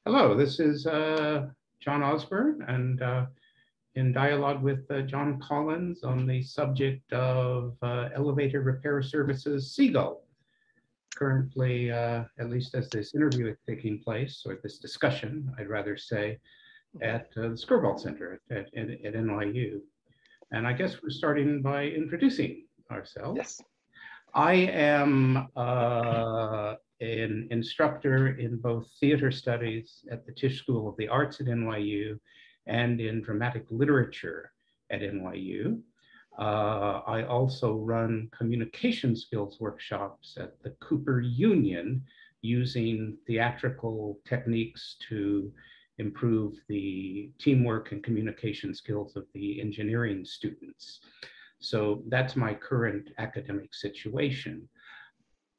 Hello, this is John Osborne, and in dialogue with John Collins on the subject of elevator repair services, Seagull. Currently, at least as this interview is taking place, or this discussion, I'd rather say, at the Skirball Center at NYU. And I guess we're starting by introducing ourselves. Yes. I am an instructor in both theater studies at the Tisch School of the Arts at NYU and in dramatic literature at NYU. I also run communication skills workshops at the Cooper Union using theatrical techniques to improve the teamwork and communication skills of the engineering students. So that's my current academic situation.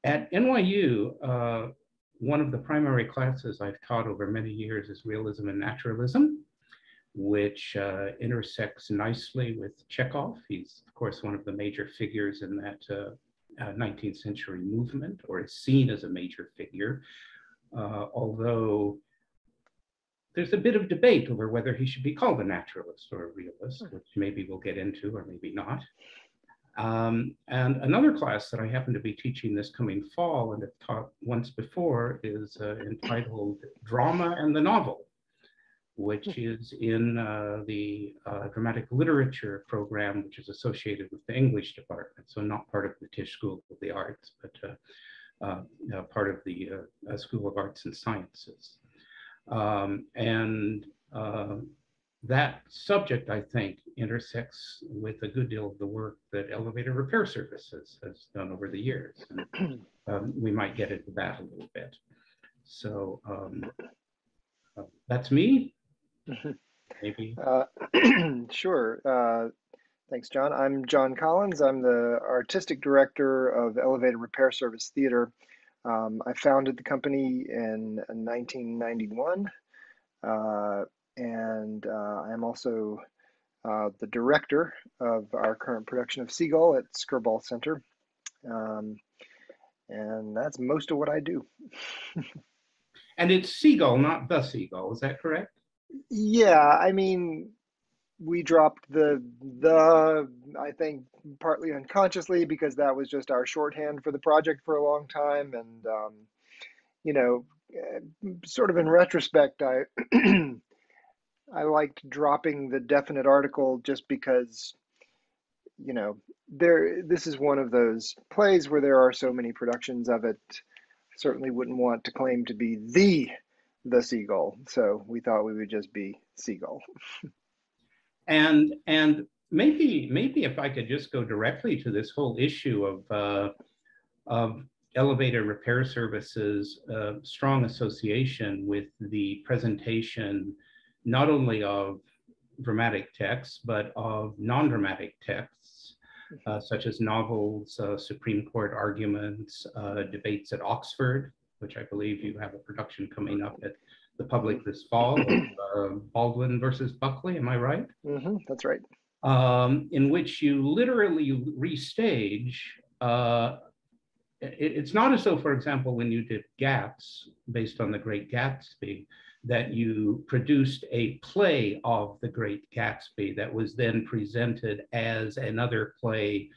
At NYU, one of the primary classes I've taught over many years is realism and naturalism, which intersects nicely with Chekhov. He's, of course, one of the major figures in that 19th century movement, or is seen as a major figure, although there's a bit of debate over whether he should be called a naturalist or a realist, which maybe we'll get into or maybe not. And another class that I happen to be teaching this coming fall and have taught once before is entitled Drama and the Novel, which is in the dramatic literature program, which is associated with the English department. So not part of the Tisch School of the Arts, but part of the School of Arts and Sciences. That subject, I think, intersects with a good deal of the work that Elevator Repair Services has done over the years. And we might get into that a little bit. So that's me. Maybe. Sure. Thanks, John. I'm John Collins. I'm the artistic director of Elevator Repair Service Theater. I founded the company in 1991. And I'm also the director of our current production of Seagull at Skirball Center. And that's most of what I do. And it's Seagull, not the Seagull, is that correct? Yeah, I mean, we dropped the, I think, partly unconsciously because that was just our shorthand for the project for a long time. And, you know, sort of in retrospect, I liked dropping the definite article just because, you know, this is one of those plays where there are so many productions of it. I certainly wouldn't want to claim to be the Seagull. So we thought we would just be Seagull. And maybe if I could just go directly to this whole issue of elevator repair services, strong association with the presentation not only of dramatic texts, but of non-dramatic texts, such as novels, Supreme Court arguments, debates at Oxford, which I believe you have a production coming up at the public this fall, of Baldwin versus Buckley, am I right? That's right. In which you literally restage. It's not as though, for example, when you did Gaps, based on The Great Gatsby, that you produced a play of The Great Gatsby that was then presented as another play.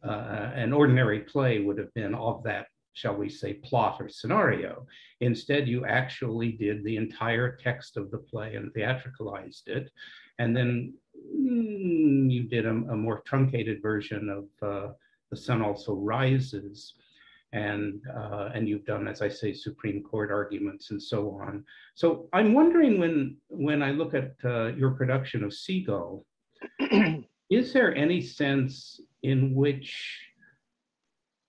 An ordinary play would have been of that, shall we say, plot or scenario. Instead, you actually did the entire text of the play and theatricalized it. And then you did a more truncated version of The Sun Also Rises. And you've done, as I say, Supreme Court arguments and so on. So I'm wondering, when I look at your production of Seagull, is there any sense in which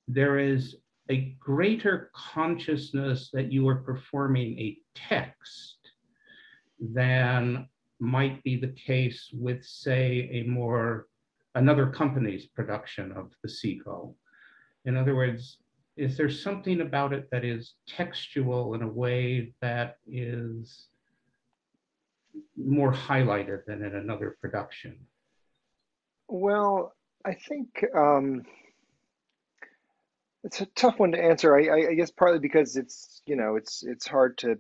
there is a greater consciousness that you are performing a text than might be the case with, say, another company's production of the Seagull? In other words, is there something about it that is textual in a way that is more highlighted than in another production? Well, I think it's a tough one to answer. I guess partly because it's, you know, it's hard to,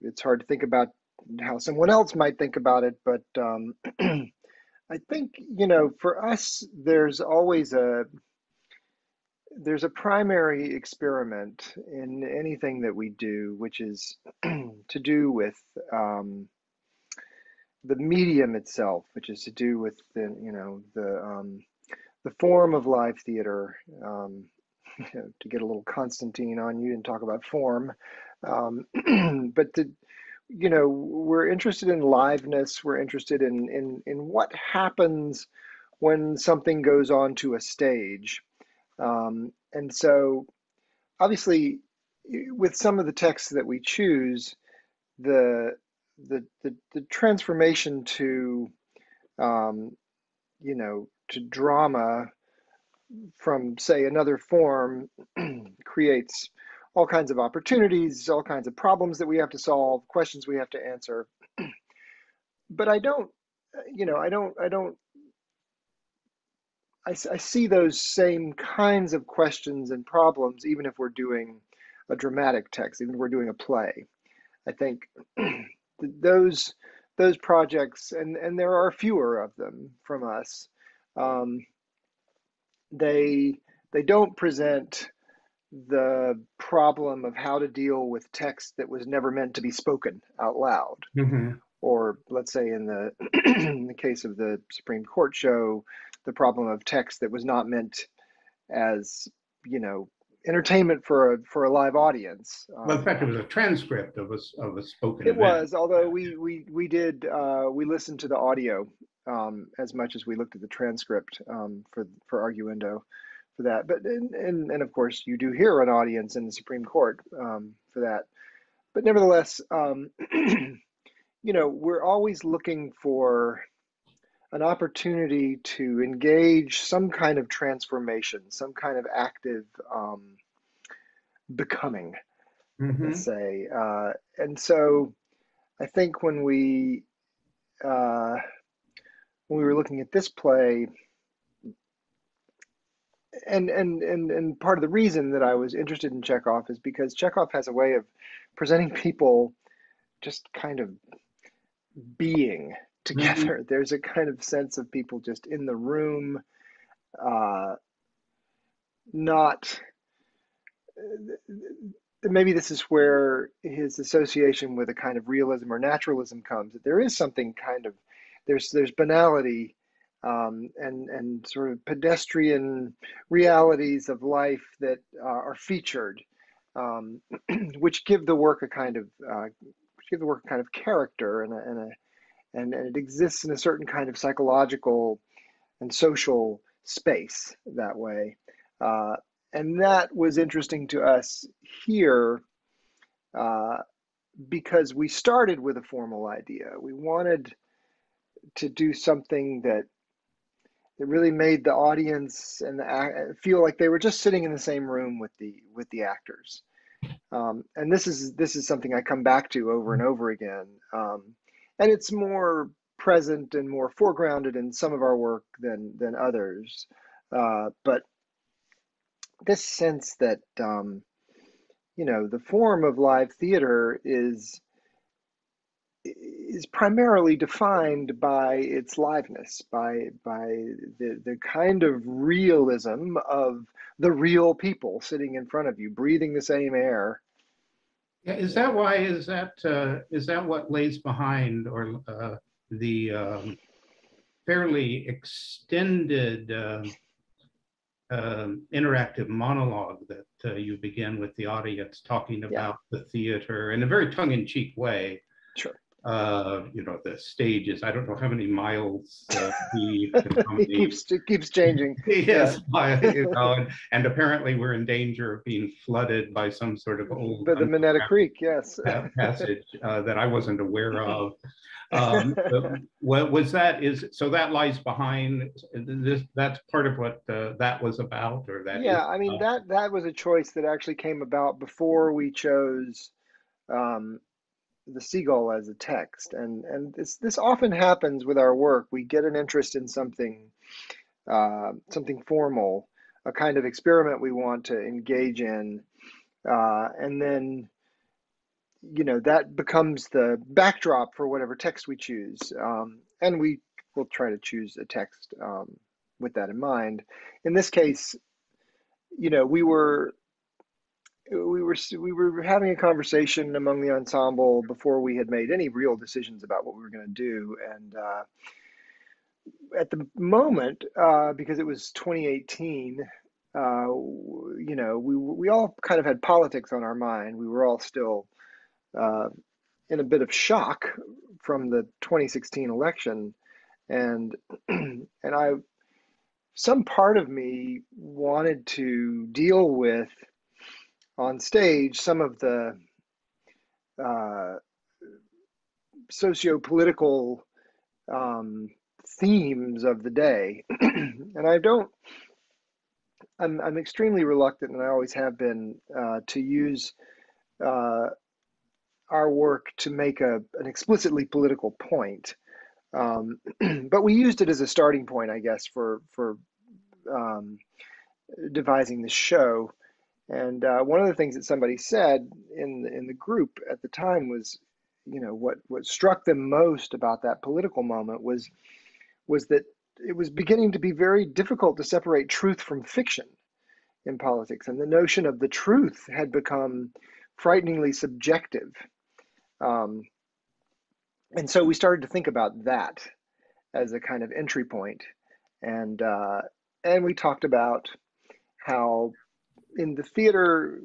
it's hard to think about how someone else might think about it, but I think, for us, there's a primary experiment in anything that we do, which is to do with the medium itself, which is to do with the form of live theater. To get a little Constantine on you and talk about form, but we're interested in liveness. We're interested in what happens when something goes onto a stage. And so, obviously, with some of the texts that we choose, the the transformation to to drama from, say, another form creates all kinds of opportunities, all kinds of problems that we have to solve, questions we have to answer. But I see those same kinds of questions and problems even if we're doing a dramatic text, even if we're doing a play. I think those projects, and there are fewer of them from us, um, they don't present the problem of how to deal with text that was never meant to be spoken out loud. Mm-hmm. Or let's say in the in the case of the Supreme Court show, the problem of text that was not meant as, entertainment for a live audience. Well, in fact, it was a transcript of a spoken It event. was, although we did we listened to the audio as much as we looked at the transcript for arguendo for that. But and of course you do hear an audience in the Supreme Court for that. But nevertheless, we're always looking for an opportunity to engage some kind of transformation, some kind of active becoming, let's Mm-hmm. say. And so I think uh, when we were looking at this play, and part of the reason that I was interested in Chekhov is because Chekhov has a way of presenting people just kind of being Mm-hmm. together. There's a kind of sense of people just in the room, uh, not. Maybe this is where his association with a kind of realism or naturalism comes. That there is something kind of there's banality and sort of pedestrian realities of life that are featured, um, which give the work a kind of character and it exists in a certain kind of psychological and social space that way. Uh, and that was interesting to us here uh, because we started with a formal idea. We wanted to do something that really made the audience and feel like they were just sitting in the same room with the actors. And this is something I come back to over and over again. And it's more present and more foregrounded in some of our work than others. But this sense that the form of live theater is primarily defined by its liveness, by the kind of realism of the real people sitting in front of you, breathing the same air. Yeah, is that why? Is that what lays behind or the fairly extended interactive monologue that you begin with the audience talking Yeah, about the theater in a very tongue-in-cheek way? sure. The stage is, I don't know how many miles deep and how many. It keeps changing. Yeah, Yes, and apparently we're in danger of being flooded by some sort of old but the Minetta Creek, yes. passage that I wasn't aware of. What was that? So that lies behind this. That's part of what that was about, or that is Yeah, I mean about. that was a choice that actually came about before we chose um, the Seagull as a text, and this often happens with our work. We get an interest in something formal, a kind of experiment we want to engage in, and then that becomes the backdrop for whatever text we choose. And we will try to choose a text with that in mind. In this case, we were having a conversation among the ensemble before we had made any real decisions about what we were going to do. And at the moment, because it was 2018, we all kind of had politics on our mind. We were all still uh, in a bit of shock from the 2016 election, and and I some part of me wanted to deal with on stage some of the uh, socio-political um, themes of the day, and I'm extremely reluctant, and I always have been, to use uh, our work to make an explicitly political point. Um, but we used it as a starting point, I guess, for um, devising the show. And one of the things that somebody said in the group at the time was, what struck them most about that political moment was that it was beginning to be very difficult to separate truth from fiction in politics, and the notion of the truth had become frighteningly subjective. Um, and so we started to think about that as a kind of entry point, and and we talked about how in the theater,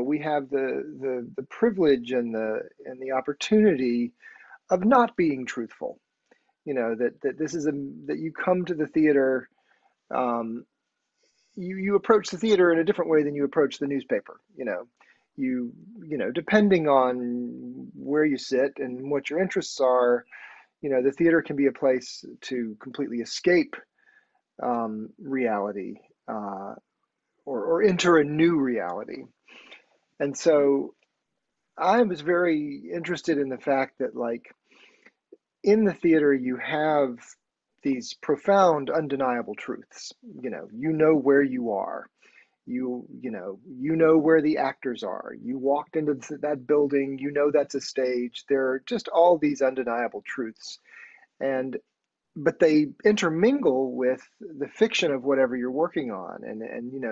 we have the privilege and the opportunity of not being truthful. That this is that you come to the theater, um, you approach the theater in a different way than you approach the newspaper. Depending on where you sit and what your interests are, the theater can be a place to completely escape reality, or enter a new reality. And so I was very interested in the fact that, like, in the theater, you have these profound, undeniable truths. You know where you are. You know where the actors are. You walked into that building. That's a stage. There are just all these undeniable truths, and but they intermingle with the fiction of whatever you're working on, and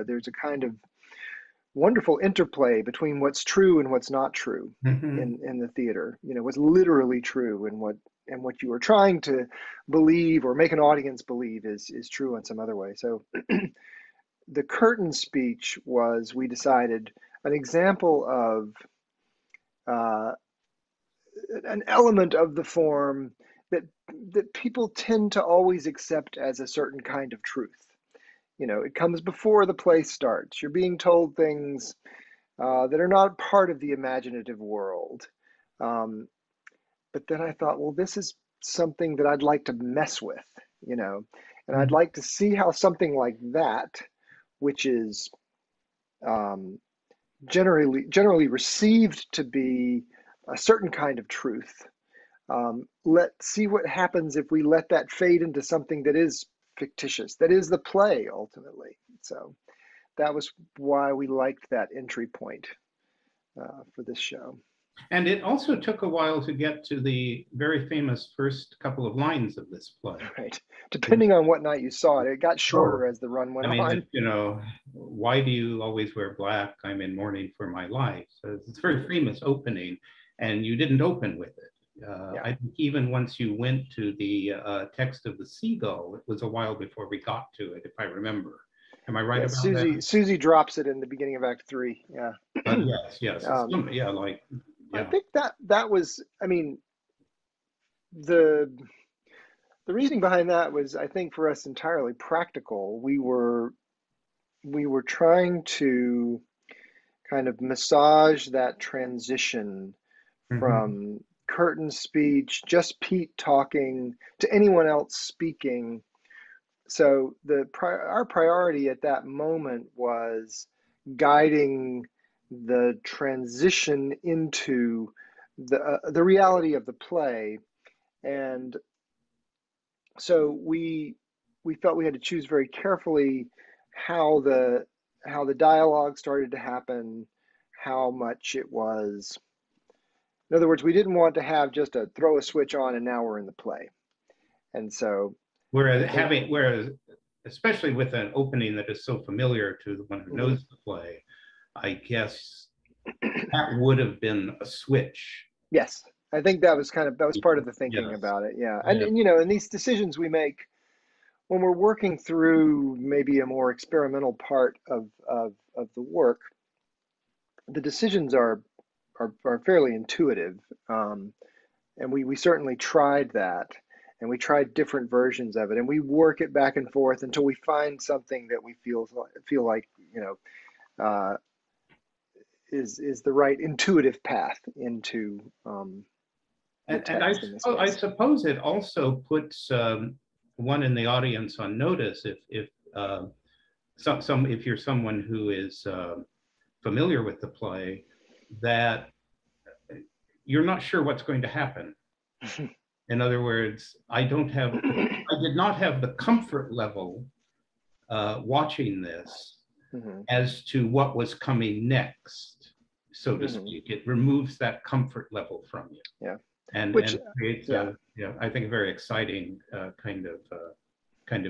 there's a kind of wonderful interplay between what's true and what's not true Mhm. in the theater. What's literally true and what you are trying to believe or make an audience believe is true in some other way. So the curtain speech was, we decided, an example of uh, an element of the form that people tend to always accept as a certain kind of truth. It comes before the play starts. You're being told things that are not part of the imaginative world. Um, but then I thought, well, this is something that I'd like to mess with, and I'd like to see how something like that, which is um, generally received to be a certain kind of truth. Let's see what happens if we let that fade into something that is fictitious, that is the play ultimately. So that was why we liked that entry point for this show. And it also took a while to get to the very famous first couple of lines of this play. Right. Depending on what night you saw it, it got Oh, shorter as the run went I mean, on. why do you always wear black? I'm in mourning for my life. So it's a very famous opening, and you didn't open with it. Yeah. I think even once you went to the text of the Seagull, it was a while before we got to it, if I remember. Am I right Yeah. about that? Susie drops it in the beginning of Act 3. Yeah. Yes, yes. um, Yeah, like, I yeah. think that was, I mean, the the reasoning behind that was, I think, for us entirely practical. We were trying to kind of massage that transition Mhm. from curtain speech, just Pete talking, to anyone else speaking. So our priority at that moment was guiding the transition into the reality of the play. And so we felt we had to choose very carefully how the dialogue started to happen, how much it was In other words, we didn't want to have just a throw a switch on and now we're in the play. And so I Whereas think, especially with an opening that is so familiar to the one who mhm. knows the play, I guess that would have been a switch. Yes, I think that was part of the thinking Yes. about it. Yeah. Yeah. And you know, and these decisions we make when we're working through maybe a more experimental part of the work, the decisions are fairly intuitive. And we certainly tried that, and we tried different versions of it, and we work it back and forth until we find something that we feel like, you know, uh, is the right intuitive path into the And text in this I case. suppose it also puts one in the audience on notice if if you're someone who is familiar with the play, that you're not sure what's going to happen. In other words, I did not have the comfort level watching this Hmm. as to what was coming next, so to Hmm. speak. It removes that comfort level from you, Yeah. and Which, creates yeah, a, I think, a very exciting kind of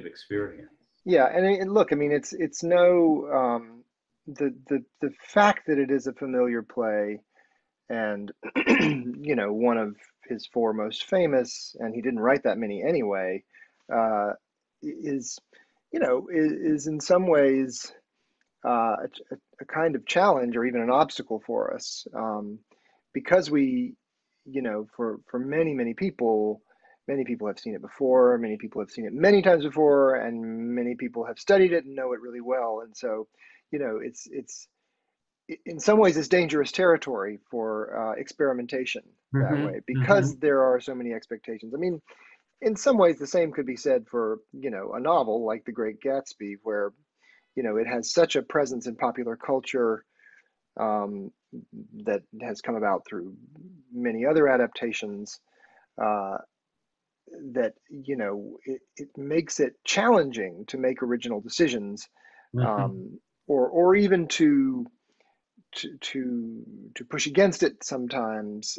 experience. yeah, and look, I mean, it's no the fact that it is a familiar play, and you know, one of his four most famous, and he didn't write that many anyway, uh, is, you know, is in some ways a kind of challenge or even an obstacle for us, because we, you know, for many people have seen it before, many people have seen it many times before, and many people have studied it and know it really well. And so, you know, it's in some ways it's dangerous territory for experimentation that Mm-hmm, way mm-hmm. because there are so many expectations. I mean, in some ways, the same could be said for, you know, a novel like The Great Gatsby, where, you know, it has such a presence in popular culture, um, that has come about through many other adaptations, uh, that, you know, it makes it challenging to make original decisions, Mm-hmm. or even to push against it sometimes.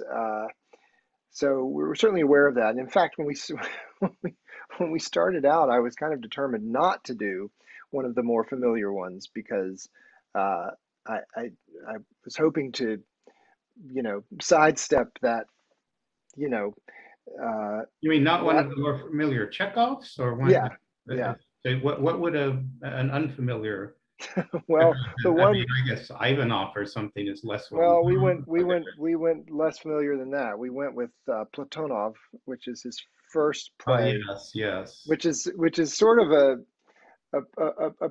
So we were certainly aware of that. And in fact, when we when we started out, I was kind of determined not to do one of the more familiar ones because uh, I was hoping to, you know, sidestep that, you know, uh, You mean not one that of the more familiar Chekhovs, or one? yeah, yeah. What would an unfamiliar? Well, the I mean, one I guess Ivanov or something is less well well, known. we went less familiar than that. We went with Platonov, which is his first Oh, play, yes, yes. which is sort of a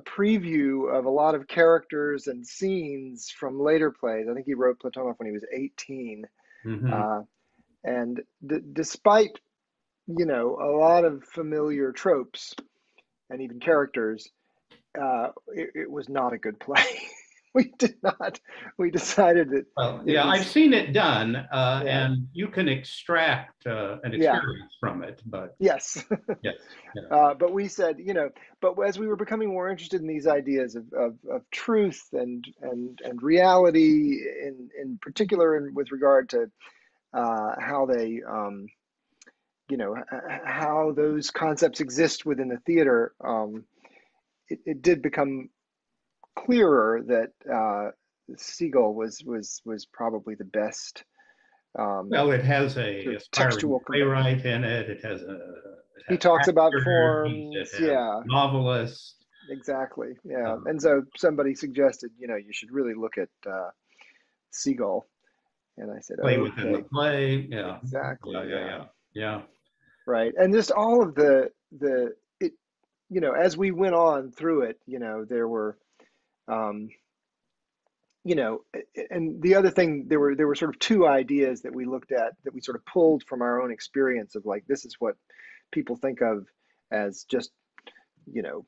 preview of a lot of characters and scenes from later plays. I think he wrote Platonov when he was 18. Mm-hmm. Uh, and despite, you know, a lot of familiar tropes and even characters, it was not a good play. we did not, we decided that Well, it yeah, I've was, seen it done, yeah, and you can extract an yeah, experience from it, but yes. yes, yes. But we said, you know, but as we were becoming more interested in these ideas of truth and reality, in particular, and with regard to how they, you know, how those concepts exist within the theater, it did become clearer that Seagull was probably the best, um, Well, it has a sort of aspiring textual component. playwright in it. It He has talks about actors. It forms, has yeah. novelists. Exactly. Yeah. Um, And so somebody suggested, you know, you should really look at Seagull. And I said, Play within the okay, play. Yeah, exactly. yeah, yeah, Yeah. yeah, yeah. Right. And just all of the, it, you know, as we went on through it, you know, there were, um, you know, and the other thing, there were sort of two ideas that we looked at that we sort of pulled from our own experience of like, this is what people think of as just, you know,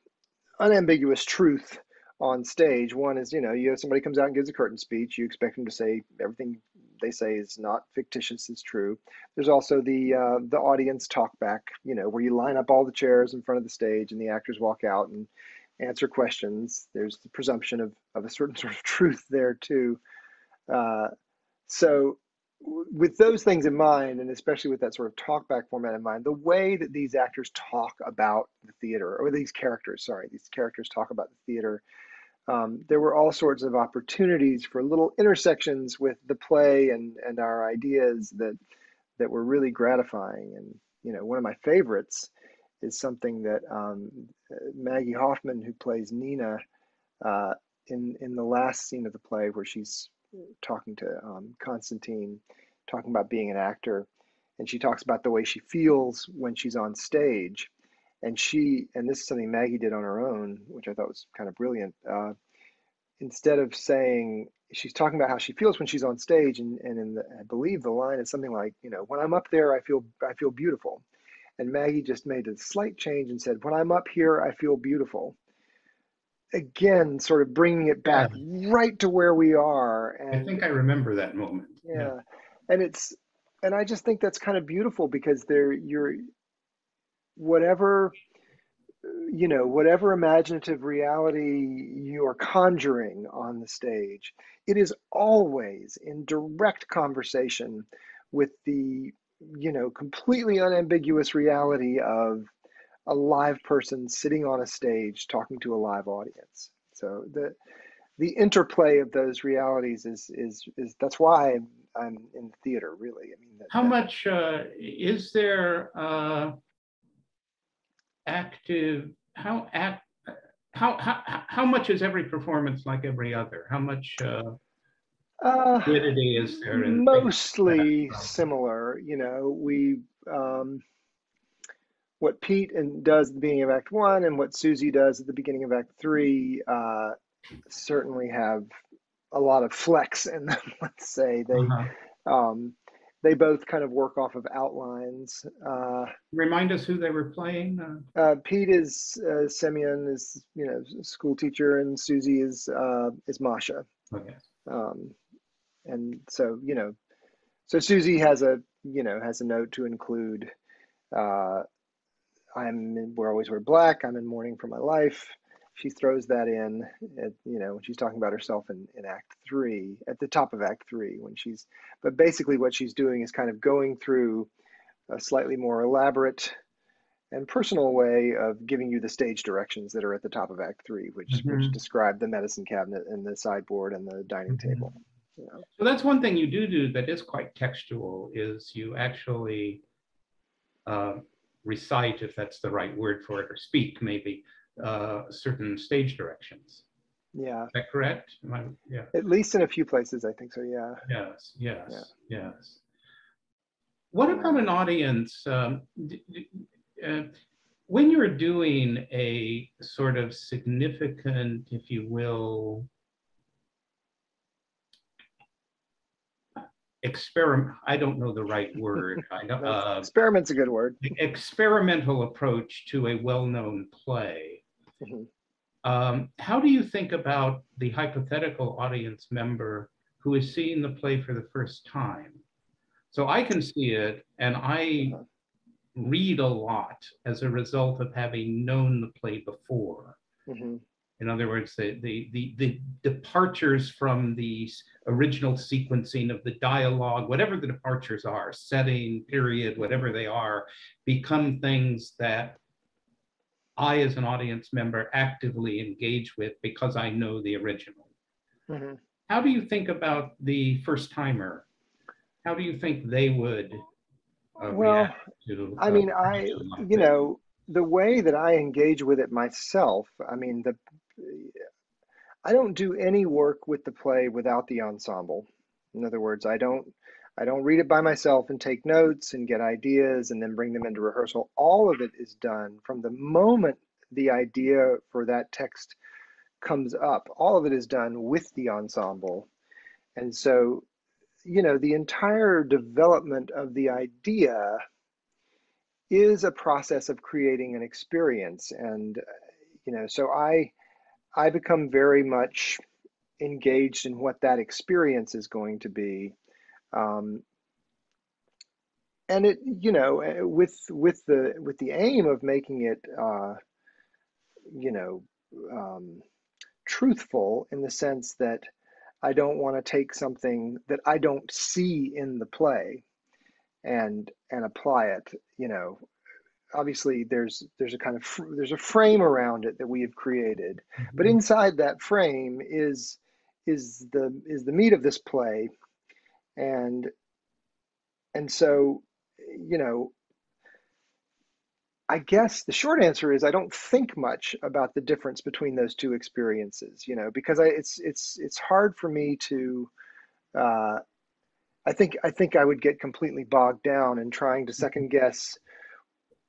unambiguous truth on stage. One is, you know, you have somebody comes out and gives a curtain speech, you expect them to say everything they say is not fictitious, is true. There's also the audience talk back, you know, where you line up all the chairs in front of the stage and the actors walk out and answer questions. There's the presumption of a certain sort of truth there too. Uh, so with those things in mind, and especially with that sort of talkback format in mind, the way that these actors talk about the theater, or these characters, sorry, these characters talk about the theater, there were all sorts of opportunities for little intersections with the play and our ideas that were really gratifying. And one of my favorites is something that Maggie Hoffman, who plays Nina, uh, in the last scene of the play where she's talking to Constantine, talking about being an actor, and she talks about the way she feels when she's on stage. And this is something Maggie did on her own, which I thought was kind of brilliant. Instead of saying, she's talking about how she feels when she's on stage, and I believe the line is something like, when I'm up there, I feel beautiful. And Maggie just made a slight change and said, when I'm up here, I feel beautiful. Again, sort of bringing it Yeah, back right to where we are. I And think I remember that moment. Yeah. yeah, and and I just think that's kind of beautiful, because you're, whatever, whatever imaginative reality you are conjuring on the stage, it is always in direct conversation with the, completely unambiguous reality of a live person sitting on a stage talking to a live audience. So the interplay of those realities is that's why I'm in the theater, really. I mean, How much is there active? How much is every performance like every other? How much uh, fluidity is there in mostly that? similar. We what Pete does at the beginning of Act One and what Susie does at the beginning of Act Three certainly have a lot of flex in them. Let's say Uh-huh. um, they both kind of work off of outlines. Remind us who they were playing. Pete is Semyon, is school teacher, and Susie is Masha. Okay. Um, and so so Susie has a has a note to include. Uh, we always wear black. I'm in mourning for my life. She throws that in when she's talking about herself in Act Three, at the top of Act Three, but basically what she's doing is kind of going through a slightly more elaborate and personal way of giving you the stage directions that are at the top of Act Three, which Mhm. describe the medicine cabinet and the sideboard and the dining Mhm. table. You know. So that's one thing you do that is quite textual, is you actually uh, recite, if that's the right word for it, or speak maybe, certain stage directions. Yeah, Is that correct? Yeah. at least in a few places, I think so. Yeah, Yes, yeah, yes, yes. What yeah. about an audience? Uh, when you're doing a sort of significant, if you will, experiment, I don't know the right word, That's experiment's a good word. experimental approach to a well-known play. Mhm. How do you think about the hypothetical audience member who is seeing the play for the first time? So I can see it, and I Uh-huh. read a lot as a result of having known the play before. Mhm. In other words, the departures from the original sequencing of the dialogue, whatever the departures are, setting, period, Mhm. whatever they are, become things that I, as an audience member, actively engage with because I know the original. Mhm. How do you think about the first timer? How do you think they would react Well, to I a mean, production like this? the way that I engage with it myself, I mean, I don't do any work with the play without the ensemble. In other words, I don't read it by myself and take notes and get ideas and then bring them into rehearsal. All of it is done from the moment the idea for that text comes up. All of it is done with the ensemble. And so, the entire development of the idea is a process of creating an experience. And so I become very much engaged in what that experience is going to be. Um, and it, with the aim of making it, you know, um, truthful, in the sense that I don't want to take something that I don't see in the play and apply it. You know, obviously there's a kind of there's a frame around it that we have created, but Mhm. inside that frame is the meat of this play, and so, you know, I guess the short answer is I don't think much about the difference between those two experiences, you know, because it's hard for me to uh, I think I would get completely bogged down in trying to second guess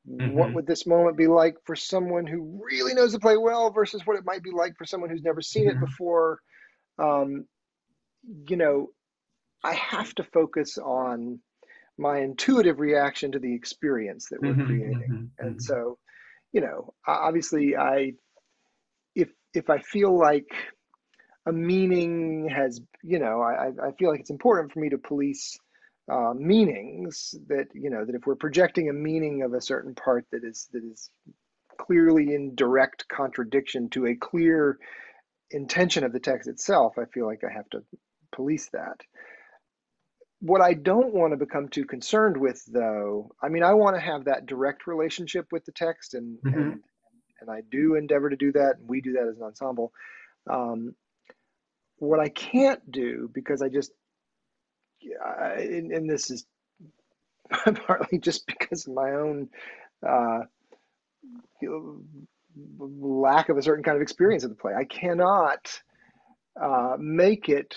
what Mhm. would this moment be like for someone who really knows the play well versus what it might be like for someone who's never seen it Mhm. before. Um, you know, I have to focus on my intuitive reaction to the experience that we're Mhm. creating. Mhm. And Mhm. so, you know, obviously if I feel like a meaning has, you know, I feel like it's important for me to police meanings, that, you know, that if we're projecting a meaning of a certain part that is clearly in direct contradiction to a clear intention of the text itself, I feel like I have to police that. What I don't want to become too concerned with, though, I mean, I want to have that direct relationship with the text, Mhm. and I do endeavor to do that, and we do that as an ensemble. Um, what I can't do, because I just, and this is partly just because of my own uh, lack of a certain kind of experience of the play, I cannot make it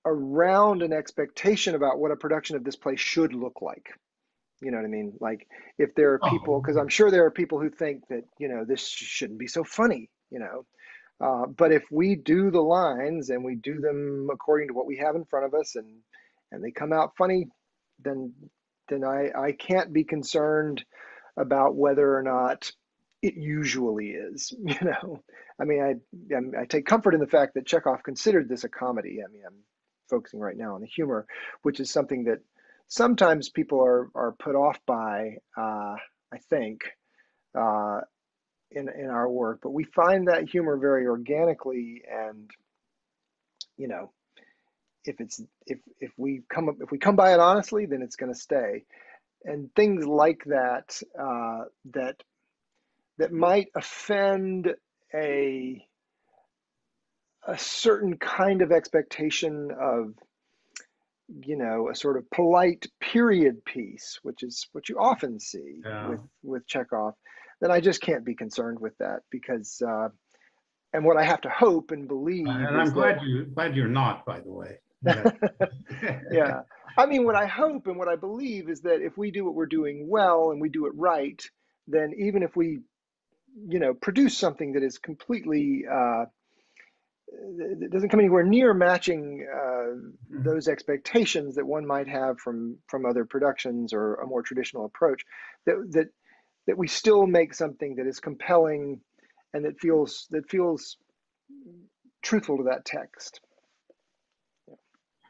around an expectation about what a production of this play should look like. You know what I mean? Like, if there are people, Oh, because I'm sure there are people who think that, you know, this shouldn't be so funny, you know. But if we do the lines and we do them according to what we have in front of us, and they come out funny, then I can't be concerned about whether or not it usually is. You know, I mean, I take comfort in the fact that Chekhov considered this a comedy. I mean, I'm focusing right now on the humor, which is something that sometimes people are put off by. I think. Uh, in our work, but we find that humor very organically, and, you know, if we come by it honestly, then it's going to stay. And things like that, that might offend a a certain kind of expectation of, you know, a sort of polite period piece, which is what you often see yeah. with Chekhov, then I just can't be concerned with that, because and what I have to hope and believe And is I'm that, glad you're not, by the way. Yeah. yeah. I mean, what I hope and what I believe is that if we do what we're doing well and we do it right, then even if we, you know, produce something that is completely, that doesn't come anywhere near matching those expectations that one might have from other productions or a more traditional approach, that that we still make something that is compelling and that feels truthful to that text.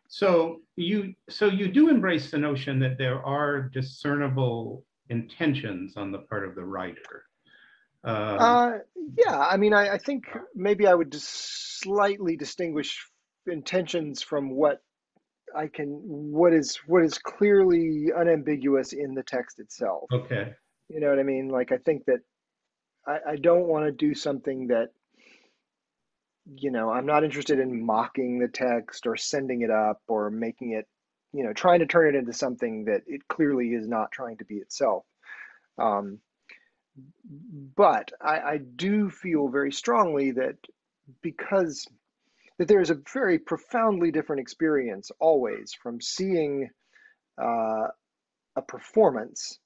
So you do embrace the notion that there are discernible intentions on the part of the writer. Um, Uh, yeah, I mean, I think maybe I would just slightly distinguish intentions from what is clearly unambiguous in the text itself. okay. You know what I mean? Like, I think that I don't want to do something that, you know, I'm not interested in mocking the text or sending it up or making it, you know, trying to turn it into something that it clearly is not trying to be itself. Um, but I do feel very strongly that, because that there is a very profoundly different experience always from seeing uh, a performance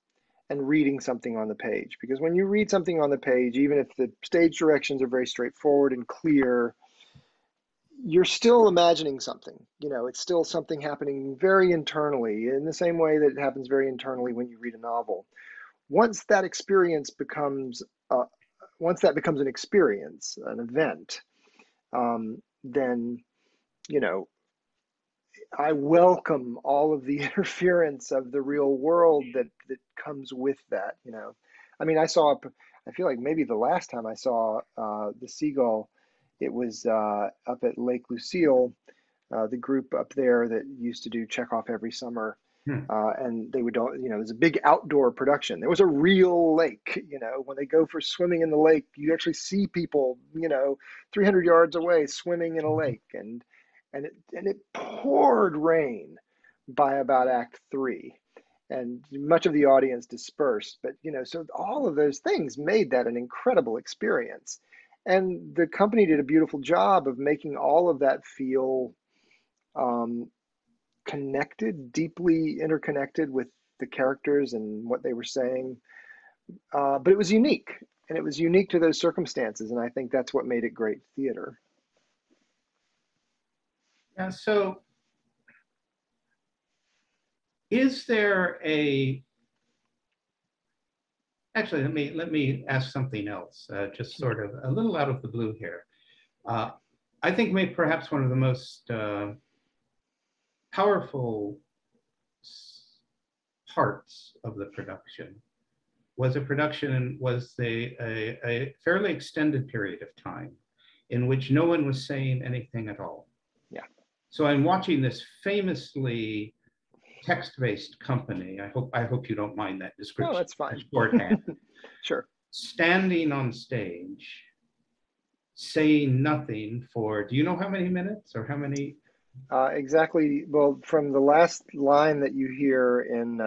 and reading something on the page. Because when you read something on the page, even if the stage directions are very straightforward and clear, you're still imagining something. You know, it's still something happening very internally, in the same way that it happens very internally when you read a novel. Once that experience becomes, uh, once that becomes an experience, an event, then, you know, I welcome all of the interference of the real world that comes with that. You know, I mean, I feel like maybe the last time I saw the Seagull, it was up at Lake Lucille, the group up there that used to do Chekhov every summer. Hmm. And they would, there's a big outdoor production. There was a real lake, when they go for swimming in the lake, you actually see people, 300 yards away swimming in a lake. And it poured rain by about Act Three. And much of the audience dispersed. But, so all of those things made that an incredible experience. And the company did a beautiful job of making all of that feel um, connected, deeply interconnected with the characters and what they were saying. But it was unique, and it was unique to those circumstances. And I think that's what made it great theater. Yeah, so is there a actually let me ask something else, just sort of a little out of the blue here. Uh, I think maybe perhaps one of the most powerful parts of the production was a fairly extended period of time in which no one was saying anything at all. Yeah. So I'm watching this famously text-based company. I hope you don't mind that Oh, description. that's fine. Shorthand. Sure. Standing on stage, saying nothing for, do you know how many minutes or how many? Exactly. Well, from the last line that you hear in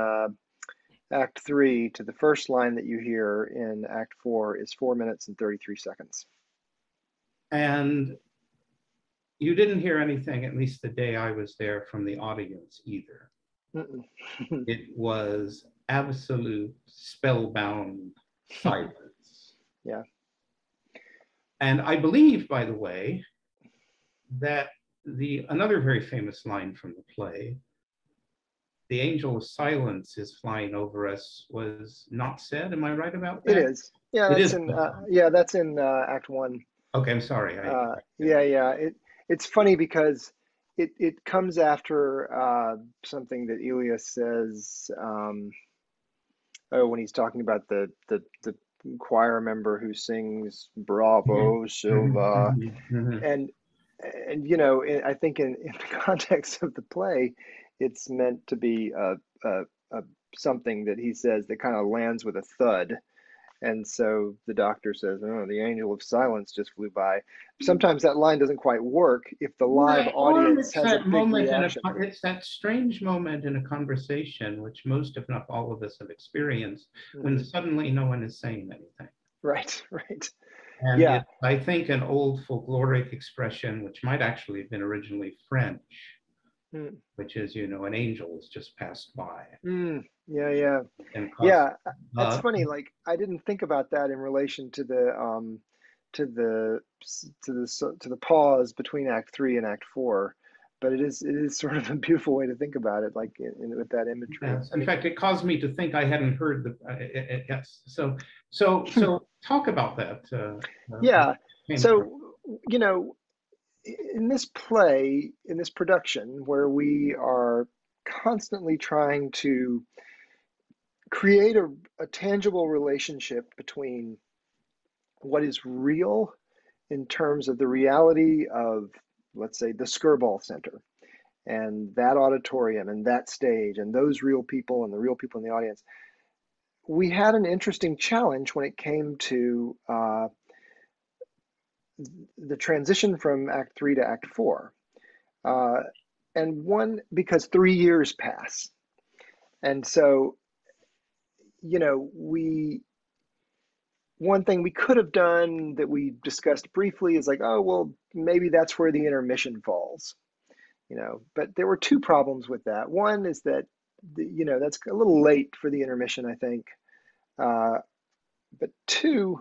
Act Three to the first line that you hear in Act Four is 4 minutes and 33 seconds. And you didn't hear anything, at least the day I was there, from the audience either. It was absolute spellbound silence. Yeah. And I believe, by the way, that another very famous line from the play, "The angel of silence is flying over us," was not said. Am I right about It that? is. Yeah, It that's is. in yeah, that's in Act One. Okay, I'm sorry. Yeah. It's funny because it comes after something that Elias says. When he's talking about the choir member who sings "Bravo, Silva," and I think in the context of the play, it's meant to be a something that he says that kind of lands with a thud. And so the doctor says, "Oh, the angel of silence just flew by." Sometimes that line doesn't quite work if the live Right. Or audience it's has a that big moment reaction. it's that strange moment in a conversation, which most, if not all of us, have experienced, when Hmm. suddenly no one is saying anything. Right, right. And Yeah. it's, I think, an old folkloric expression, which might actually have been originally French, Mm, which is, an angel has just passed by yeah, yeah. and caused. Yeah, that's funny. Like I didn't think about that in relation to the pause between Act Three and Act Four, but it is sort of a beautiful way to think about it, like with that imagery. Yes. In fact, it caused me to think I hadn't heard yes. So talk about that. Yeah. Came from. So, you know, in this play, in this production, where we are constantly trying to create a tangible relationship between what is real in terms of the reality of, let's say, the Skirball Center and that auditorium and that stage and those real people and the real people in the audience. We had an interesting challenge when it came to the transition from Act Three to Act Four. Uh, and one, because 3 years pass. And so, one thing we could have done that we discussed briefly is like, oh, well, maybe that's where the intermission falls. But there were two problems with that. One is that, that's a little late for the intermission, I think. But two,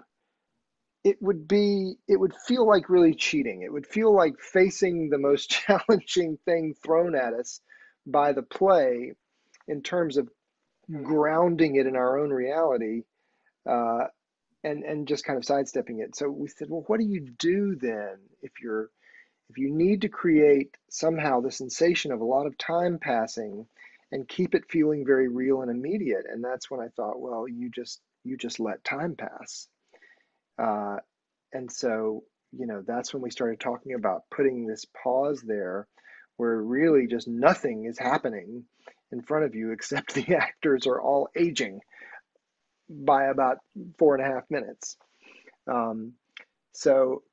it would feel like really cheating. It would feel like facing the most challenging thing thrown at us by the play in terms of grounding it in our own reality, uh, and just kind of sidestepping it. So we said, well, what do you do then if you need to create somehow the sensation of a lot of time passing and keep it feeling very real and immediate? And that's when I thought, well, you just let time pass. Uh, and so, that's when we started talking about putting this pause there where really just nothing is happening in front of you except the actors are all aging by about 4.5 minutes. Um, so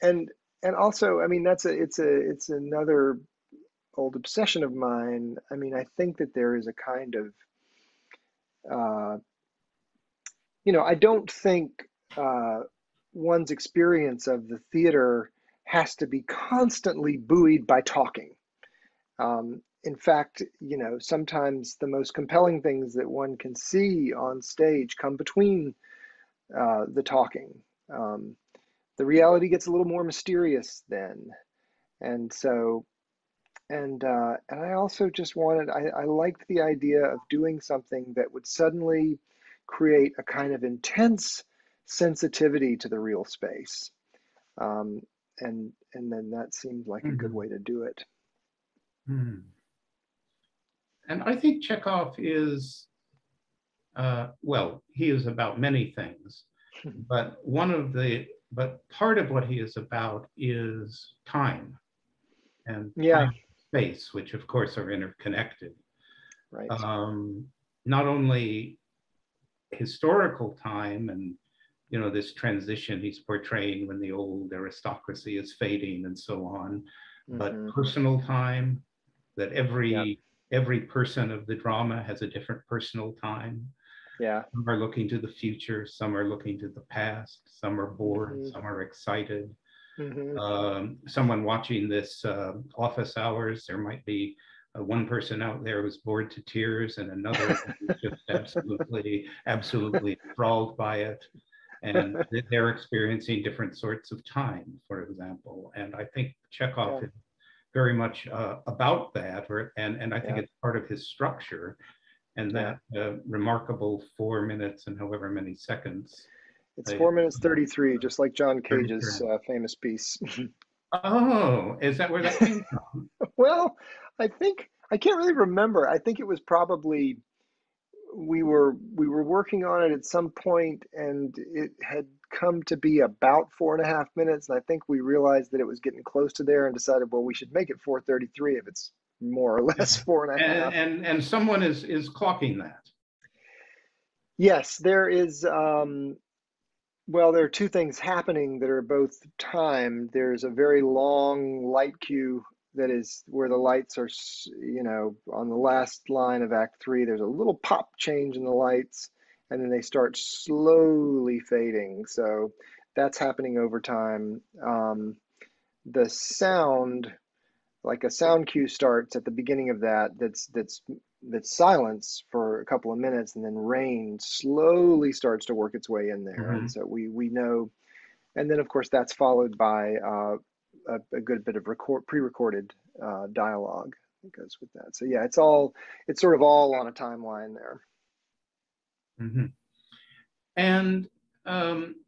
and and also, I mean, it's another old obsession of mine. I mean, I think that there is a kind of uh, I don't think uh, one's experience of the theater has to be constantly buoyed by talking. In fact, sometimes the most compelling things that one can see on stage come between the talking. Um, the reality gets a little more mysterious then, and so and I also just wanted I liked the idea of doing something that would suddenly create a kind of intense sensitivity to the real space, um, and then that seemed like a good Mhm. way to do it. Mhm. And I think Chekhov is, well, he is about many things, but but part of what he is about is time and Yeah, time and space, which of course are interconnected. right. Um, Not only historical time and this transition he's portraying when the old aristocracy is fading and so on, but Hmm. personal time, that Yeah, every person of the drama has a different personal time. yeah. Some are looking to the future, some are looking to the past, some are bored, Hmm. some are excited. Hmm. Someone watching this office hours, there might be one person out there who's bored to tears and another who's just absolutely enthralled by it. And they're experiencing different sorts of time, for example. And I think Yeah, Chekhov is very much about that, and I think yeah, it's part of his structure, and yeah. that remarkable 4 minutes and however many seconds. It's uh, 4 minutes 33, just like John Cage's 33. famous piece. Oh, is that where that came from? Well, I think I can't really remember. I think it was probably we were working on it at some point, and it had come to be about 4.5 minutes. And I think we realized that it was getting close to there, and decided, well, we should make it 4:33 if it's more or less four and a And half. and someone is clocking that. Yes, there is. Well, there are two things happening that are both timed. There's a very long light cue that is where the lights are, on the last line of Act Three. There's a little pop change in the lights, and then they start slowly fading. So that's happening over time. The sound, like a sound cue, starts at the beginning of that. That's silence for a couple of minutes, and then rain slowly starts to work its way in there. And Mhm. so we know, and then of course that's followed by a good bit of pre-recorded dialogue that goes with that. So yeah, it's sort of all on a timeline there. Mhm. And um,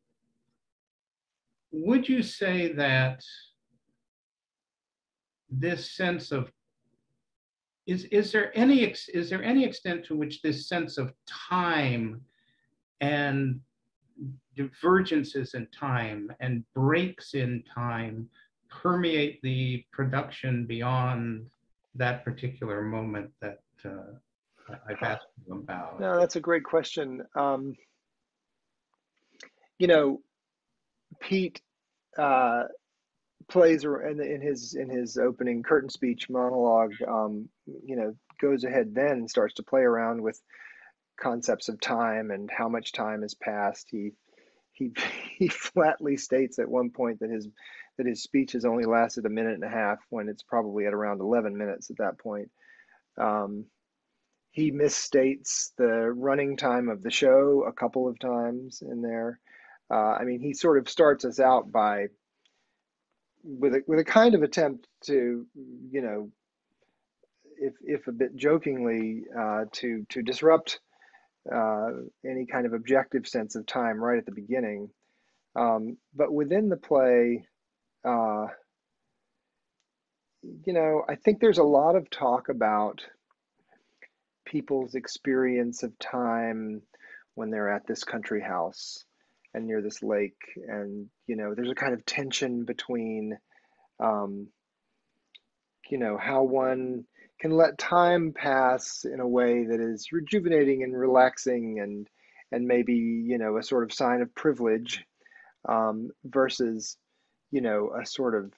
would you say that this sense of is there any extent to which this sense of time and divergences in time and breaks in time permeate the production beyond that particular moment that I've Huh. asked you about? No, that's a great question. You know, Pete uh, plays in his opening curtain speech monologue. Goes ahead then and starts to play around with concepts of time and how much time has passed. He he flatly states at one point that his speech has only lasted a minute and a half when it's probably at around 11 minutes at that point. Um, he misstates the running time of the show a couple of times in there. I mean, he sort of starts us out by with a kind of attempt to, you know, if a bit jokingly, to disrupt uh, any kind of objective sense of time right at the beginning. But within the play, uh, I think there's a lot of talk about people's experience of time when they're at this country house and near this lake. And, there's a kind of tension between um, how one can let time pass in a way that is rejuvenating and relaxing, and maybe, a sort of sign of privilege, versus, a sort of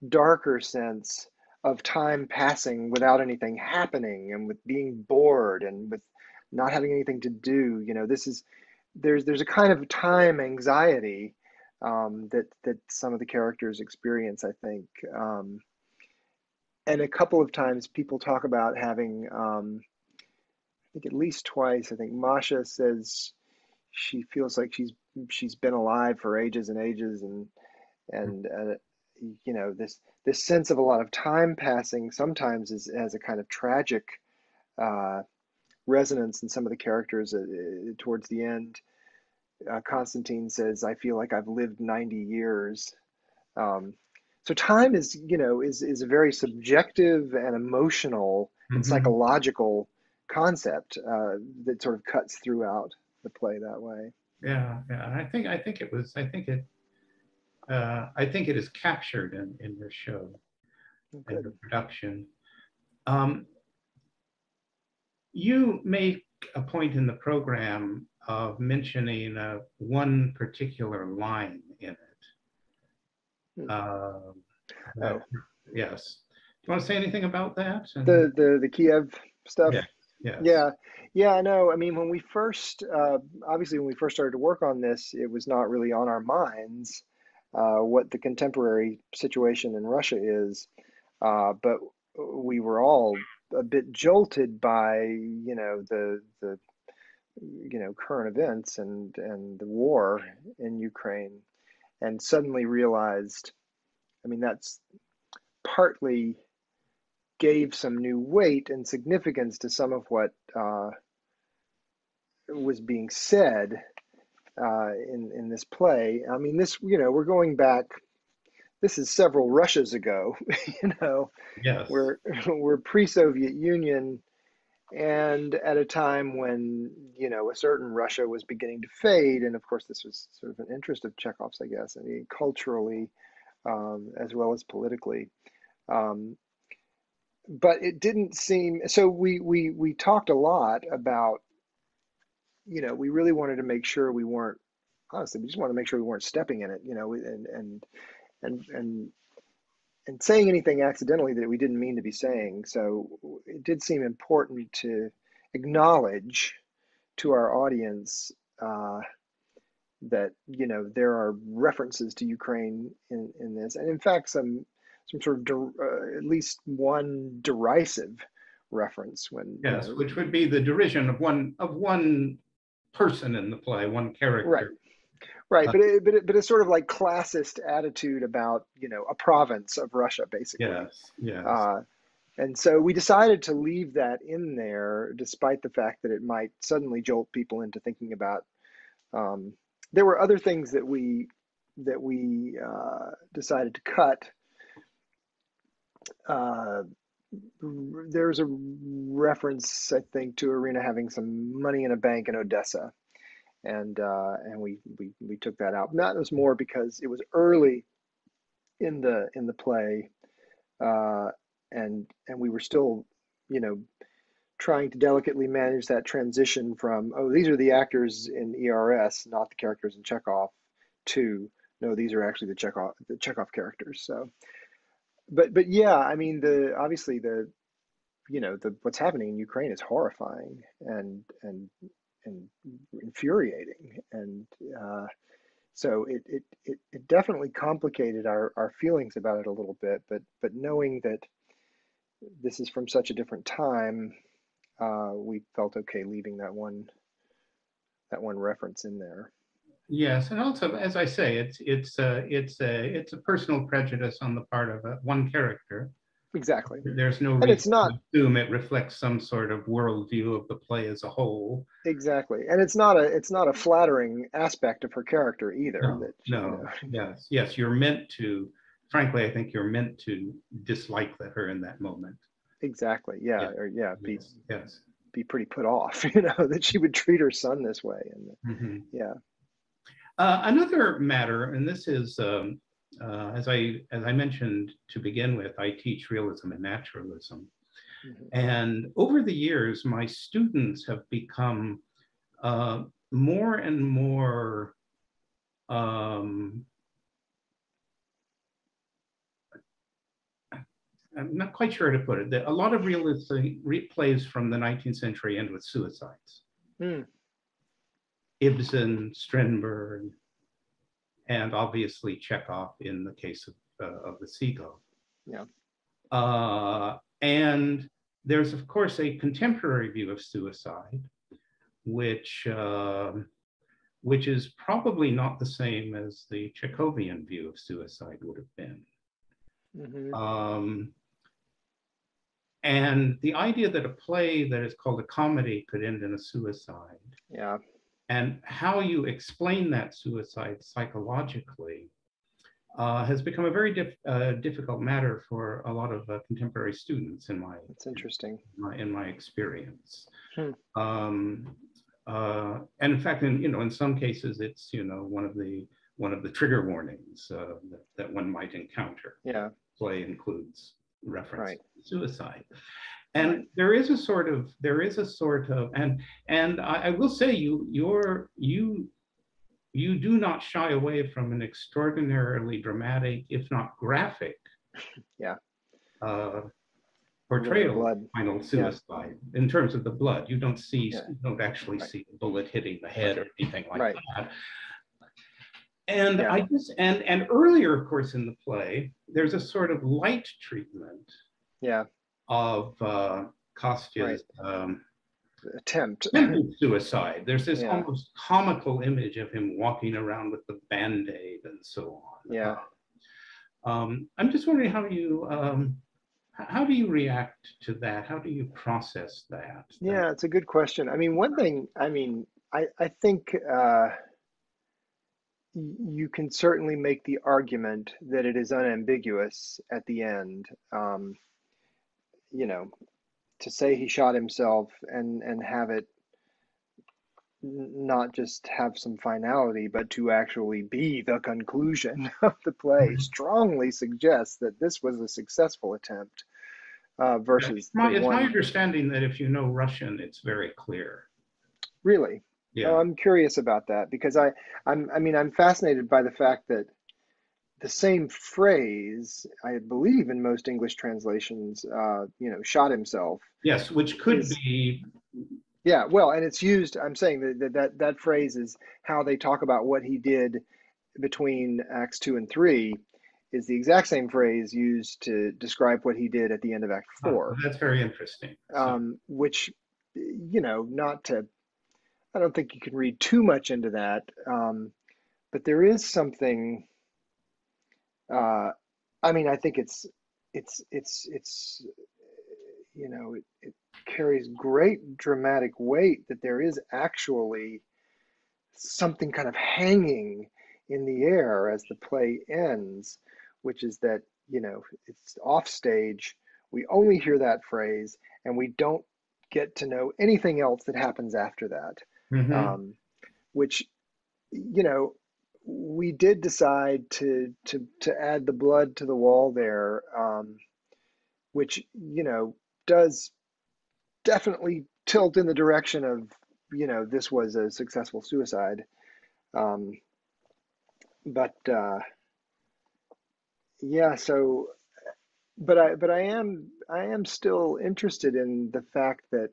darker sense of time passing without anything happening, and with being bored, and with not having anything to do. This is there's a kind of time anxiety, that some of the characters experience, I think. And a couple of times people talk about having, I think at least twice, I think Masha says she feels like she's been alive for ages and ages, and this sense of a lot of time passing sometimes has a kind of tragic uh, resonance in some of the characters. Towards the end, Constantine says, "I feel like I've lived 90 years." Um, so time is a very subjective and emotional and Mhm. psychological concept, that sort of cuts throughout the play that way. Yeah, yeah. I think it was. I think it is captured in your show Oh, and your good. production. Um, you make a point in the program of mentioning one particular line in it. Hmm. Uh, that, Oh, yes. Do you want to say anything about that? And the Kiev stuff. yeah, yes, Yeah, yeah, no, I mean, when we first, obviously, when we first started to work on this, it was not really on our minds, what the contemporary situation in Russia is. But we were all a bit jolted by, the current events, and the war in Ukraine, and suddenly realized, I mean, that's partly gave some new weight and significance to some of what was being said, in this play. I mean, this, we're going back. This is several Russias ago. you know, yes, we're pre-Soviet Union, and at a time when, a certain Russia was beginning to fade. And of course, this was sort of an interest of Chekhov's, I guess. I mean, culturally, as well as politically. Um, but it didn't seem so. We talked a lot about, we really wanted to make sure we weren't, honestly, we just wanted to make sure we weren't stepping in it, and and and saying anything accidentally that we didn't mean to be saying. So it did seem important to acknowledge to our audience, that, there are references to Ukraine in this, and in fact some sort of at least one derisive reference when, yes, which would be the derision of one person in the play, one right. character. Right, Uh, but it's sort of like classist attitude about, a province of Russia, basically. yes, yes, Uh, and so we decided to leave that in there, despite the fact that it might suddenly jolt people into thinking about. Um, there were other things that we decided to cut. Uh, there's a reference, I think, to Irina having some money in a bank in Odessa, and we took that out. And that was more because it was early in the play, uh, and we were still, you know, trying to delicately manage that transition from, oh, these are the actors in ERS, not the characters in Chekhov, to, no, these are actually the Chekhov characters. So, but yeah, I mean, the obviously the what's happening in Ukraine is horrifying, and infuriating, and so it definitely complicated our feelings about it a little bit. But knowing that this is from such a different time, we felt okay leaving that one reference in there. yes, and also, as I say, it's a personal prejudice on the part of one character. Exactly, There's no and it's reason not to assume it reflects some sort of worldview of the play as a whole. exactly, and it's not a flattering aspect of her character either. No, That no, yes, yes, you're meant to. Frankly, I think you're meant to dislike her in that moment. exactly, yeah, Yeah, or yeah, yes, yes. be pretty put off, that she would treat her son this way, and Mhm. yeah. Another matter, and this is as I mentioned to begin with, I teach realism and naturalism. Mhm. And over the years, my students have become more and more um, I'm not quite sure how to put it. A lot of realism plays from the 19th century end with suicides. Mm. Ibsen, Strindberg, and obviously Chekhov in the case of the Seagull. Yeah. And there's, of course, a contemporary view of suicide, which is probably not the same as the Chekhovian view of suicide would have been. Mm-hmm. And the idea that a play that is called a comedy could end in a suicide, Yeah. and how you explain that suicide psychologically has become a very difficult matter for a lot of contemporary students That's interesting. in my experience. Hmm. And in fact, in some cases, it's one of the trigger warnings that one might encounter. Yeah. Play includes reference Right. to suicide. And Right. there is a sort of, and I will say you do not shy away from an extraordinarily dramatic, if not graphic, Yeah. uh, A little bit of portrayal of blood. final Yeah. suicide in terms of the blood. You don't Yeah. actually Right. see a bullet hitting the head or anything like Right. that. And Yeah. and earlier, of course, in the play, there's a sort of light treatment Yeah. of Kostya's Right. Attempt. suicide. There's this Yeah. almost comical image of him walking around with the Band-Aid and so on. Yeah. I'm just wondering how do you react to that? How do you process that? Yeah, it's a good question. I mean, one thing, I think you can certainly make the argument that it is unambiguous at the end. You know, to say he shot himself and have it not just have some finality, but to actually be the conclusion of the play strongly suggests that this was a successful attempt versus the It's my one. understanding that if you know Russian, it's very clear. Really? Oh, Yeah. I'm curious about that because I'm fascinated by the fact that the same phrase, I believe in most English translations, shot himself Yes, which could is, be. yeah, well, and it's used, I'm saying that phrase is how they talk about what he did between Acts 2 and 3 is the exact same phrase used to describe what he did at the end of Act 4, That's very interesting. So, which, not to, I don't think you can read too much into that, but there is something. I think it's it carries great dramatic weight that there is actually something kind of hanging in the air as the play ends, which is that, it's off stage. We only hear that phrase and we don't get to know anything else that happens after that. mhm. Which, we did decide to add the blood to the wall there, which, does definitely tilt in the direction of, this was a successful suicide. Um, but yeah, so but I am still interested in the fact that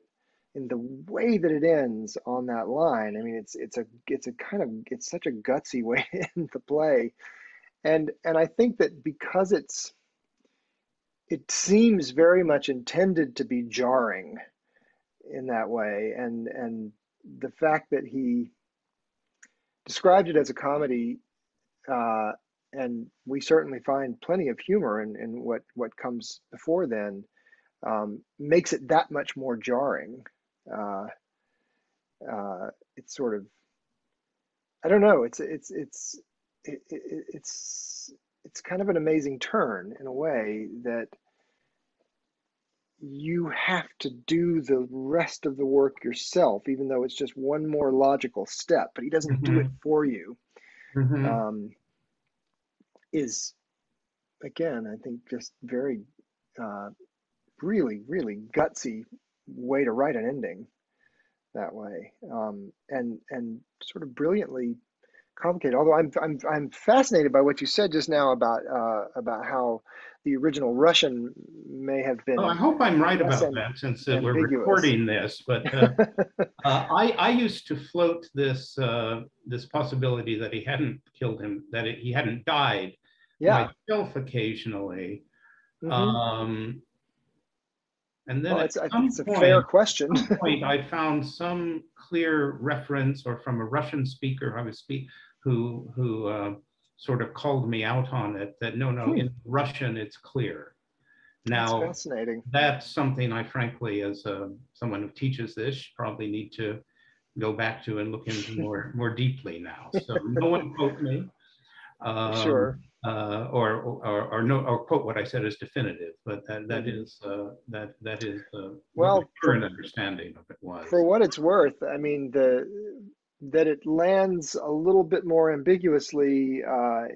in the way that it ends on that line. I mean, it's such a gutsy way to end the play, and I think that because it seems very much intended to be jarring in that way, and the fact that he described it as a comedy, uh, and we certainly find plenty of humor in what comes before then, makes it that much more jarring. Uh, it's sort of, I don't know. It's kind of an amazing turn in a way that you have to do the rest of the work yourself, even though it's just one more logical step. But he doesn't do it Mhm. for you. Mhm. Um, is, again, I think just very, uh, really, really gutsy way to write an ending that way, and sort of brilliantly complicated. Although I'm fascinated by what you said just now about how the original Russian may have Oh, I been hope I'm right less about that since we're ambiguous. recording this. But I used to float this this possibility that he hadn't killed him, that he hadn't died Yeah. myself occasionally. Hmm. Um, and then Well, at I think it's a fair question. some point, I found some clear reference, or from a Russian speaker I was who sort of called me out on it. That no, Hmm, in Russian it's clear. that's Now, fascinating. that's something I frankly, as someone who teaches this, probably need to go back to and look into more deeply now. So no one quote me, Sure. or no, or quote what I said as definitive, but that Hmm. is that is what my Well, current understanding of it was. for what it's worth, I mean, that it lands a little bit more ambiguously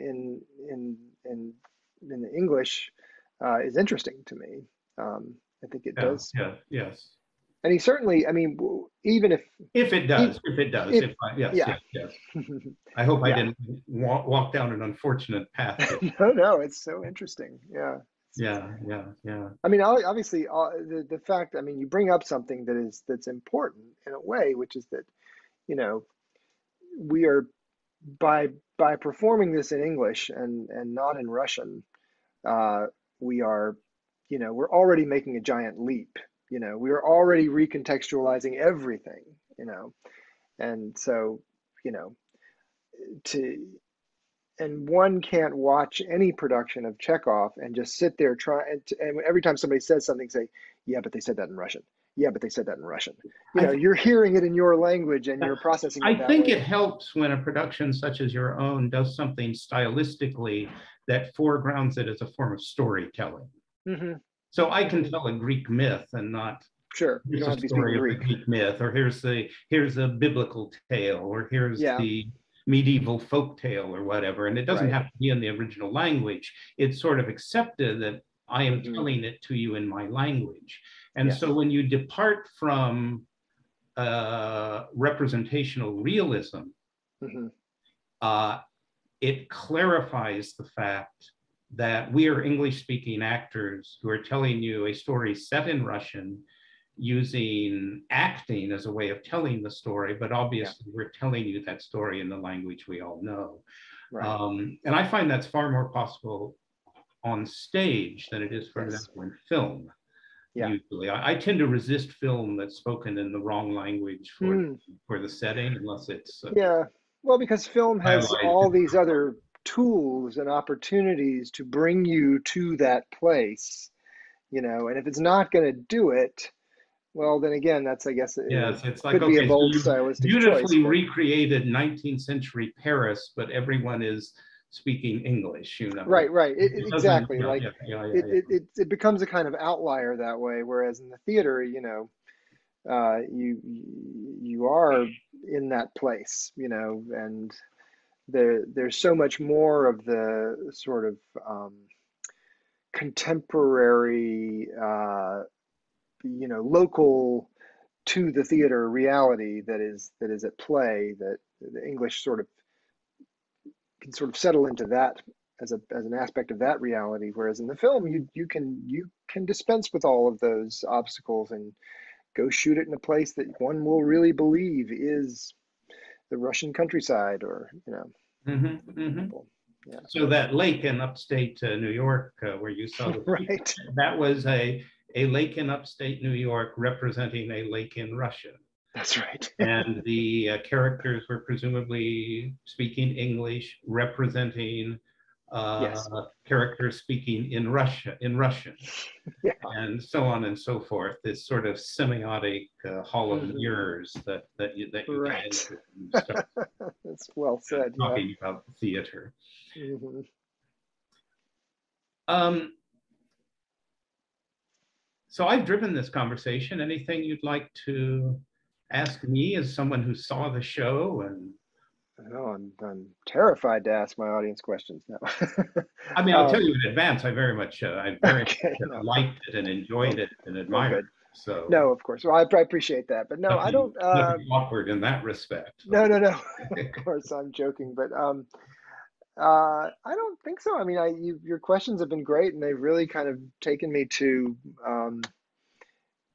in in in the English is interesting to me. I think it Yeah, does, yeah, yes. and he certainly. I mean, even If it does, if if I, yes, yeah, yes, yes. I hope I yeah. didn't walk down an unfortunate path here. No, no, it's so interesting. Yeah. Yeah, yeah, yeah. I mean, obviously, the fact. I mean, you bring up something that's important in a way, which is that you know we are by performing this in English and not in Russian, uh, we are, we're already making a giant leap. We are already recontextualizing everything. And so, you know, to and one can't watch any production of Chekhov and just sit there and every time somebody says something, say, yeah, but they said that in Russian. Yeah, but they said that in Russian. I think You're hearing it in your language and you're processing I it that think way. it helps when a production such as your own does something stylistically that foregrounds it as a form of storytelling. Hmm. So I can Hmm. tell a Greek myth and not Sure, you here's don't the have to be speaking story of the Greek. Greek myth, or here's a biblical tale, or here's Yeah, the medieval folk tale, or whatever. And it doesn't right. have to be in the original language. It's sort of accepted that I am Hmm. telling it to you in my language. And so Yes. when you depart from representational realism, Hmm. uh, it clarifies the fact that we are English speaking actors who are telling you a story set in Russian using acting as a way of telling the story, but Yeah, obviously we're telling you that story in the language we all know. right. And I find that's far more possible on stage than it is, for Yes. example, in film. Yeah. Usually, I tend to resist film that's spoken in the wrong language Mm, for the setting, unless it's yeah. Well, because film has stylized. all these other tools and opportunities to bring you to that place, and if it's not going to do it, well, then again, that's, I guess, Yes, it's like, could be a okay, so bold you've stylistic choice, beautifully but recreated 19th century Paris, but everyone is speaking English, you know. right, right. It doesn't, Exactly. yeah, Like yeah, yeah, yeah, yeah. it becomes a kind of outlier that way, whereas in the theater, you are in that place, and there's so much more of the sort of contemporary, local to the theater reality that is at play, that the English sort of can sort of settle into that as an aspect of that reality, whereas in the film you can dispense with all of those obstacles and go shoot it in a place that one will really believe is the Russian countryside, or Hmm, for hmm. example. Yeah. So that lake in upstate New York, where you saw the sheep, Right. that was a lake in upstate New York representing a lake in Russia. That's right. And the characters were presumably speaking English, representing Yes. characters speaking in Russian, Yeah. and so on and so forth. This sort of semiotic hall of Hmm. mirrors that you can Right. enter when you start That's well said. Yeah. talking about the theater. Hmm. Um, so I've driven this conversation. Anything you'd like to ask me as someone who saw the show and No, I'm terrified to ask my audience questions now. I mean, I'll tell you in advance, I very Okay, no, liked it and enjoyed well, it and well, admired good. it. So No, of course. Well, I appreciate that, but no, I nothing, don't. nothing awkward in that respect. No, no, no. Of course, I'm joking, but I don't think so. I mean, your questions have been great, and they've really kind of taken me to, um,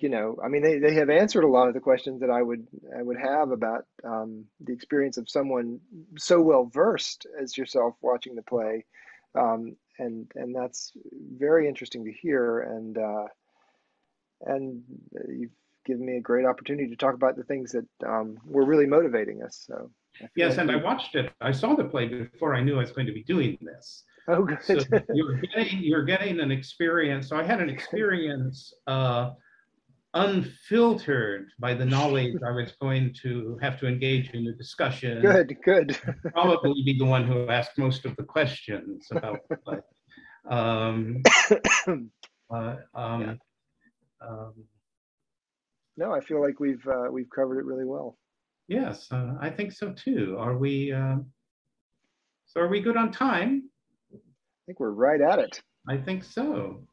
I mean, they have answered a lot of the questions that I would have about the experience of someone so well versed as yourself watching the play, and that's very interesting to hear, and you've given me a great opportunity to talk about the things that were really motivating us. So I feel Yes, like and I we've. watched it. I saw the play before I knew I was going to be doing this. Oh, So good. you're getting an experience. So I had an experience unfiltered by the knowledge I was going to have to engage in a discussion, Good, good. probably be the one who asked most of the questions about the play. Um, uh, Yeah. um, um, No, I feel like we've covered it really well. yes, I think so too. So are we good on time? I think we're right at it. I think so.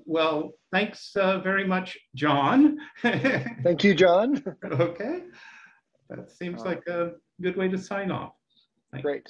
Well, thanks very much, John. Thank you, John. Okay, that seems Uh, like a good way to sign off. Thank Great.